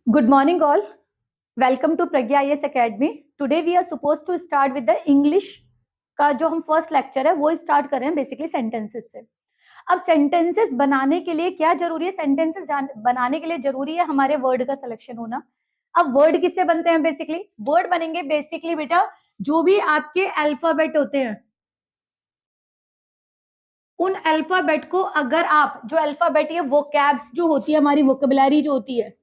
Good morning, all. Welcome to Pragya IAS Academy. Today we are supposed to start with the English का जो हम first lecture है वो start कर रहे हैं बेसिकली सेंटेंसेस से। अब सेंटेंसेस बनाने के लिए क्या जरूरी है? सेंटेंसेस बनाने के लिए जरूरी है हमारे वर्ड का सिलेक्शन होना। अब वर्ड किससे बनते हैं? बेसिकली वर्ड बनेंगे बेसिकली बेटा जो भी आपके अल्फाबेट होते हैं, उन अल्फाबेट को अगर आप जो अल्फाबेट ये वोकैब्स जो होती है, हमारी वोकेबुलरी जो होती है,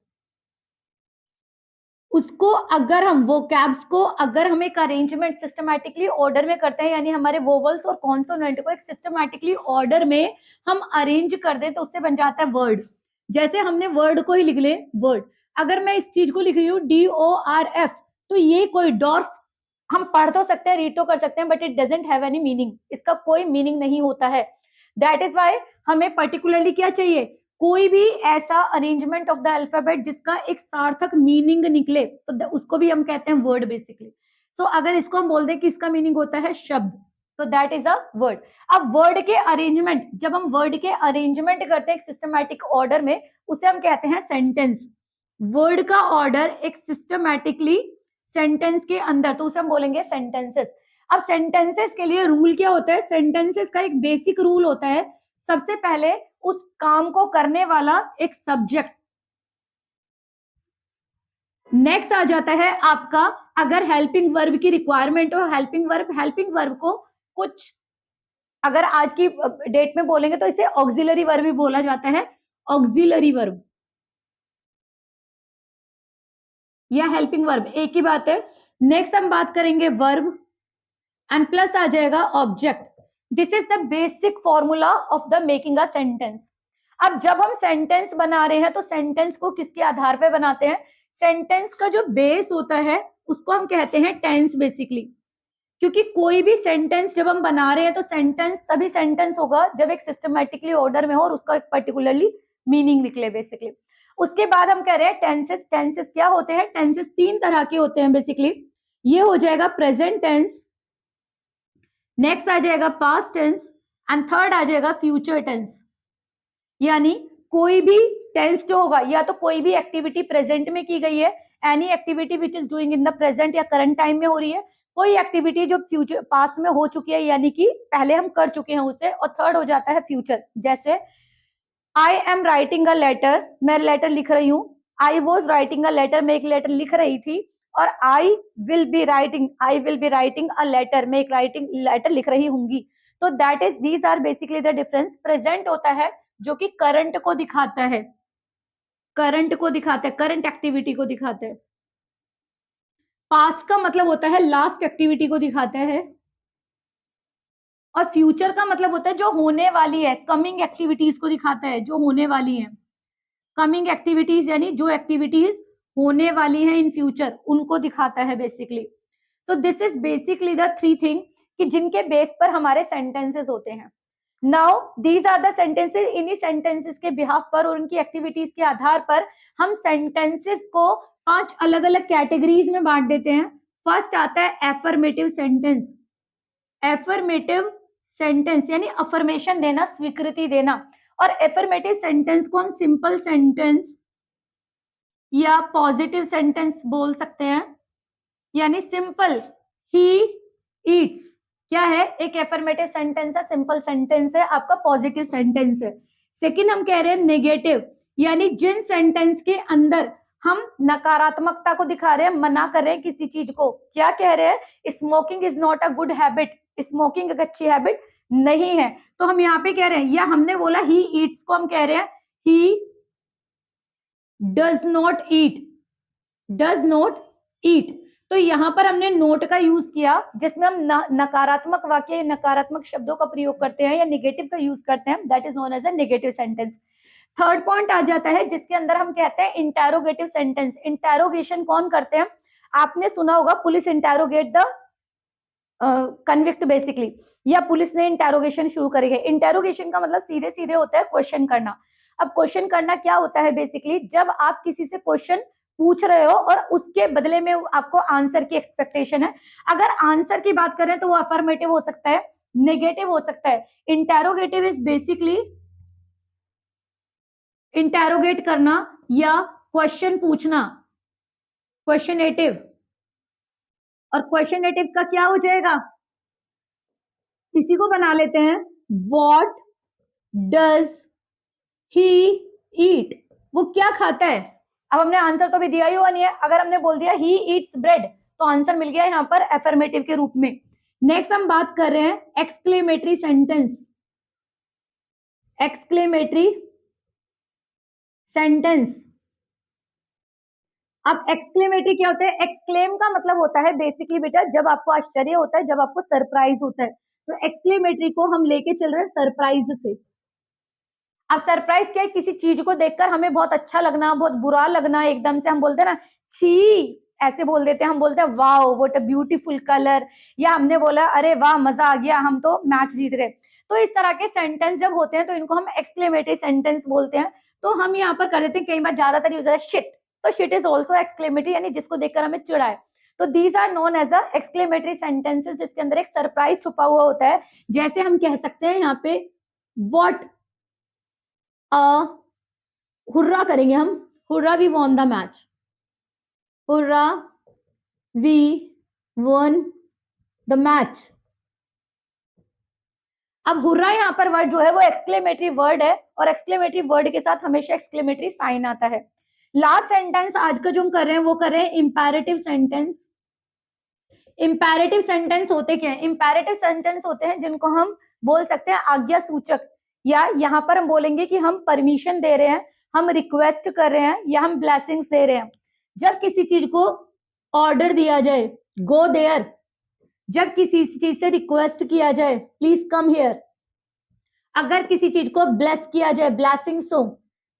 उसको अगर हम वोकैब्स को अगर हम एक अरेंजमेंट सिस्टमैटिकली ऑर्डर में करते हैं, यानी हमारे वोवल्स और कॉन्सोनेंट को एक सिस्टमैटिकली ऑर्डर में हम अरेंज कर दें तो उससे बन जाता है वर्ड। जैसे हमने वर्ड को ही लिख ले वर्ड, अगर मैं इस चीज को लिख रही हूँ DORF, तो ये कोई डॉर्फ हम पढ़ तो सकते हैं, रीड तो कर सकते हैं, but it doesn't have any meaning. इसका कोई मीनिंग नहीं होता है। दैट इज वाई हमें पर्टिकुलरली क्या चाहिए? कोई भी ऐसा अरेंजमेंट ऑफ द अल्फाबेट जिसका एक सार्थक मीनिंग निकले तो उसको भी हम कहते हैं वर्ड बेसिकली। सो अगर इसको हम बोल दें कि इसका मीनिंग होता है शब्द, तो दैट इज अ वर्ड। अब वर्ड के अरेंजमेंट, जब हम वर्ड के अरेंजमेंट करते हैं एक सिस्टमैटिक ऑर्डर में, उसे हम कहते हैं सेंटेंस। वर्ड का ऑर्डर एक सिस्टमैटिकली सेंटेंस के अंदर, तो उसे हम बोलेंगे सेंटेंसेस। अब सेंटेंसेस के लिए रूल क्या होता है? सेंटेंसेस का एक बेसिक रूल होता है, सबसे पहले उस काम को करने वाला एक सब्जेक्ट। नेक्स्ट आ जाता है आपका, अगर हेल्पिंग वर्ब की रिक्वायरमेंट हो, हेल्पिंग वर्ब को कुछ अगर आज की डेट में बोलेंगे तो इसे ऑक्सिलरी वर्ब भी बोला जाता है, ऑक्सिलरी वर्ब या हेल्पिंग वर्ब एक ही बात है। नेक्स्ट हम बात करेंगे वर्ब एंड प्लस आ जाएगा object. This is the basic formula of the making a sentence. अब जब हम सेंटेंस बना रहे हैं तो सेंटेंस को किसके आधार पर बनाते हैं? सेंटेंस का जो बेस होता है उसको हम कहते हैं टेंस बेसिकली। क्योंकि कोई भी सेंटेंस जब हम बना रहे हैं तो सेंटेंस तभी सेंटेंस होगा जब एक सिस्टमैटिकली ऑर्डर में हो और उसका एक पर्टिकुलरली मीनिंग निकले बेसिकली। उसके बाद हम कह रहे हैं टेंसेस। टेंसेस क्या होते हैं? टेंसेस तीन तरह के होते हैं बेसिकली। ये हो जाएगा प्रेजेंट टेंस, नेक्स्ट आ जाएगा पास्ट टेंस एंड थर्ड आ जाएगा फ्यूचर टेंस। यानी कोई भी टेंस जो होगा, या तो कोई भी एक्टिविटी प्रेजेंट में की गई है, any activity which is doing in the present या करंट टाइम में हो रही है, कोई एक्टिविटी जो फ्यूचर पास्ट में हो चुकी है यानी कि पहले हम कर चुके हैं उसे, और थर्ड हो जाता है फ्यूचर। जैसे I am writing a letter, मैं लेटर लिख रही हूँ। I was writing a letter, मैं एक लेटर लिख रही थी। और I will be writing a letter, मैं एक राइटिंग लेटर लिख रही हूंगी। तो that is these are basically the difference. Present होता है जो कि करंट को दिखाता है, करंट एक्टिविटी को दिखाता है। पास्ट का मतलब होता है लास्ट एक्टिविटी को दिखाता है, और फ्यूचर का मतलब होता है जो होने वाली है, कमिंग एक्टिविटीज को दिखाता है, जो होने वाली है। कमिंग एक्टिविटीज यानी जो एक्टिविटीज होने वाली है इन फ्यूचर, उनको दिखाता है बेसिकली। तो this is basically the three thing कि जिनके बेस पर हमारे सेंटेंसेस होते हैं। Now these are the sentences. इन्हीं सेंटेंसेस के बिहाफ पर और उनकी एक्टिविटीज के आधार पर हम सेंटेंसेस को 5 अलग अलग कैटेगरीज में बांट देते हैं। फर्स्ट आता है एफर्मेटिव सेंटेंस। एफर्मेटिव सेंटेंस यानी अफर्मेशन देना, स्वीकृति देना। और एफर्मेटिव सेंटेंस को हम सिंपल सेंटेंस या पॉजिटिव सेंटेंस बोल सकते हैं। यानी सिंपल, ही ईट्स क्या है? एक एफर्मेटिव सेंटेंस है, सिंपल सेंटेंस है, आपका पॉजिटिव सेंटेंस है। सेकंड हम कह रहे हैं नेगेटिव, यानी जिन सेंटेंस के अंदर हम नकारात्मकता को दिखा रहे हैं, मना कर रहे हैं किसी चीज को। क्या कह रहे हैं? Smoking is not a good habit, smoking एक अच्छी हैबिट नहीं है। तो हम यहाँ पे कह रहे हैं, या हमने बोला ही ईट्स को हम कह रहे हैं he does not eat, does not eat. तो यहां पर हमने नोट का यूज किया जिसमें हम नकारात्मक वाक्य, नकारात्मक शब्दों का प्रयोग करते हैं या नेगेटिव का यूज करते हैं। That is known as a negative sentence. Third point आ जाता है जिसके अंदर हम कहते हैं इंटेरोगेटिव सेंटेंस। इंटेरोगेशन कौन करते हैं? आपने सुना होगा police interrogate the convict basically, या पुलिस ने इंटेरोगेशन शुरू करी है। इंटेरोगेशन का मतलब सीधे सीधे होता है क्वेश्चन करना। अब क्वेश्चन करना क्या होता है? बेसिकली जब आप किसी से क्वेश्चन पूछ रहे हो और उसके बदले में आपको आंसर की एक्सपेक्टेशन है। अगर आंसर की बात करें तो वो अफर्मेटिव हो सकता है, नेगेटिव हो सकता है। इंटेरोगेटिव इज बेसिकली इंटेरोगेट करना या क्वेश्चन पूछना, क्वेश्चनेटिव, और क्वेश्चनेटिव का क्या हो जाएगा, इसी को बना लेते हैं, व्हाट डज ही ईट, वो क्या खाता है। अब हमने आंसर तो भी दिया ही हुआ नहीं है, अगर हमने बोल दिया ही ईट्स ब्रेड तो आंसर मिल गया यहाँ पर एफर्मेटिव के रूप में। नेक्स्ट हम बात कर रहे हैं एक्सक्लेमेटरी सेंटेंस, एक्सक्लेमेटरी सेंटेंस। अब एक्सक्लेमेटरी क्या होता है, एक्सक्लेम का मतलब होता है बेसिकली बेटा जब आपको आश्चर्य होता है, जब आपको सरप्राइज होता है, तो एक्सक्लेमेटरी को हम लेके चल रहे हैं सरप्राइज से। अब सरप्राइज क्या है, किसी चीज को देखकर हमें बहुत अच्छा लगना, बहुत बुरा लगना, एकदम से हम बोलते हैं ना छी, ऐसे बोल देते हैं, हम बोलते हैं wow what a beautiful colour, या हमने बोला अरे वाह मजा आ गया, हम तो मैच जीत गए। तो इस तरह के सेंटेंस जब होते हैं तो इनको हम एक्सक्लेमेटरी सेंटेंस बोलते हैं। तो हम यहाँ पर कर देते हैं, कई बार ज्यादातर यूज है शिट, तो शिट इज ऑल्सो एक्सक्लेमेटरी, यानी जिसको देखकर हमें चिढ़ा है। तो these are known as a exclamatory sentences, जिसके अंदर एक सरप्राइज छुपा हुआ होता है। जैसे हम कह सकते हैं यहाँ पे व्हाट हुर्रा करेंगे हम, hurrah we won the match, hurrah we won the match. अब हुर्रा यहाँ पर वर्ड जो है वो एक्सक्लेमेटरी वर्ड है, और एक्सक्लेमेटरी वर्ड के साथ हमेशा एक्सक्लेमेटरी साइन आता है। लास्ट सेंटेंस आज का जो हम कर रहे हैं वो कर रहे हैं इंपैरेटिव सेंटेंस। इंपैरेटिव सेंटेंस होते क्या है, इंपैरेटिव सेंटेंस होते हैं जिनको हम बोल सकते हैं आज्ञा सूचक, या यहाँ पर हम बोलेंगे कि हम परमिशन दे रहे हैं, हम रिक्वेस्ट कर रहे हैं, या हम ब्लेसिंग्स दे रहे हैं। जब किसी चीज को ऑर्डर दिया जाए गो देयर, जब किसी चीज से रिक्वेस्ट किया जाए प्लीज कम हियर, अगर किसी चीज को ब्लेस किया जाए ब्लेसिंग्स हो,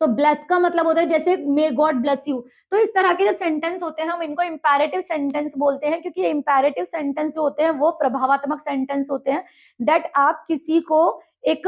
तो ब्लेस का मतलब होता है जैसे मे गॉड ब्लेस यू। तो इस तरह के जो सेंटेंस होते हैं हम इनको इंपैरेटिव सेंटेंस बोलते हैं, क्योंकि इंपैरेटिव सेंटेंस जो होते हैं वो प्रभावात्मक सेंटेंस होते हैं, दैट आप किसी को एक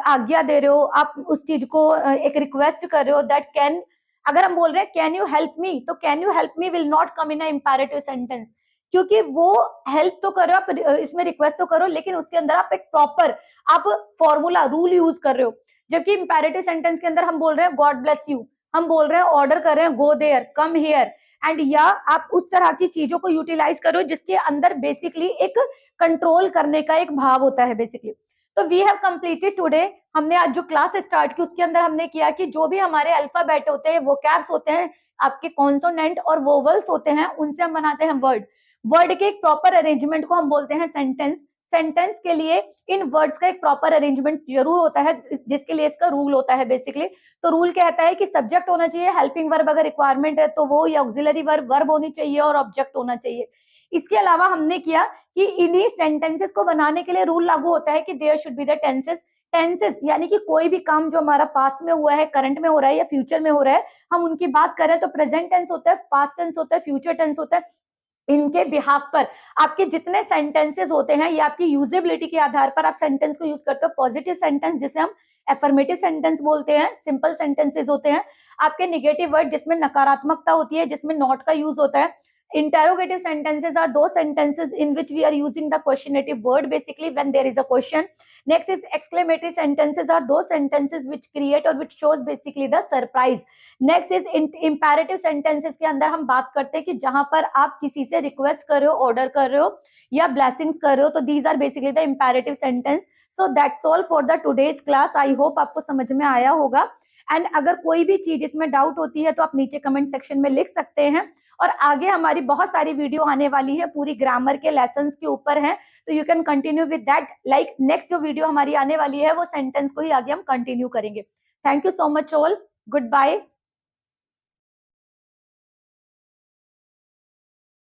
आज्ञा दे रहे हो, आप उस चीज को एक रिक्वेस्ट कर रहे हो, दैट कैन, अगर हम बोल रहे हैं कैन यू हेल्प मी, तो can you help me will not come in a imperative sentence, क्योंकि वो हेल्प तो करो आप, इसमें रिक्वेस्ट तो करो, लेकिन उसके अंदर आप एक प्रॉपर आप फॉर्मूला रूल यूज कर रहे हो। जबकि इंपैरेटिव सेंटेंस के अंदर हम बोल रहे हैं गॉड ब्लेस यू, हम बोल रहे हैं ऑर्डर कर रहे हैं go there come here, and या आप उस तरह की चीजों को यूटिलाइज करो जिसके अंदर बेसिकली एक कंट्रोल करने का एक भाव होता है बेसिकली। तो वी हैव कंप्लीटेड टुडे, हमने आज जो क्लास स्टार्ट की उसके अंदर हमने किया कि जो भी हमारे अल्फाबेट होते हैं, वोकैब्स होते हैं, आपके कॉन्सोनेंट और वोवल्स होते हैं, उनसे हम बनाते हैं वर्ड। वर्ड के एक प्रॉपर अरेंजमेंट को हम बोलते हैं सेंटेंस। सेंटेंस के लिए इन वर्ड्स का एक प्रॉपर अरेंजमेंट जरूर होता है, जिसके लिए इसका रूल होता है बेसिकली। तो रूल कहता है कि सब्जेक्ट होना चाहिए, हेल्पिंग वर्ब अगर रिक्वायरमेंट है तो वो, या ऑक्सिलरी वर्ब होनी चाहिए, और ऑब्जेक्ट होना चाहिए। इसके अलावा हमने किया कि इन्हीं सेंटेंसेस को बनाने के लिए रूल लागू होता है कि there should be the tenses. Tenses यानी कि कोई भी काम जो हमारा पास्ट में हुआ है, करंट में हो रहा है, या फ्यूचर में हो रहा है, हम उनकी बात करें तो प्रेजेंट टेंस होता है, पास्ट टेंस होता है, फ्यूचर टेंस होता है। इनके बिहाफ पर आपके जितने सेंटेंसेस होते हैं, ये आपकी यूजेबिलिटी के आधार पर आप सेंटेंस को यूज करते हो। पॉजिटिव सेंटेंस जिसे हम एफर्मेटिव सेंटेंस बोलते हैं, सिंपल सेंटेंसेस होते हैं। आपके नेगेटिव वर्ड जिसमें नकारात्मकता होती है, जिसमें नॉट का यूज होता है। Interrogative sentences are those sentences in which we are using the questionative word basically when there is a question. Next is exclamatory sentences are those sentences which create or which shows basically the surprise. Next is imperative sentences के अंदर हम बात करते हैं कि जहां पर आप किसी से रिक्वेस्ट कर रहे हो, ऑर्डर कर रहे हो, या ब्लेसिंग्स कर रहे हो, तो these are basically the imperative sentence. So that's all for the today's class. I hope आपको समझ में आया होगा। एंड अगर कोई भी चीज इसमें डाउट होती है तो आप नीचे कमेंट सेक्शन में लिख सकते हैं, और आगे हमारी बहुत सारी वीडियो आने वाली है, पूरी ग्रामर के लेसन्स के ऊपर है, तो you can continue with that. Like next जो वीडियो हमारी आने वाली है वो सेंटेंस को ही आगे हम कंटिन्यू करेंगे। Thank you so much all, good bye.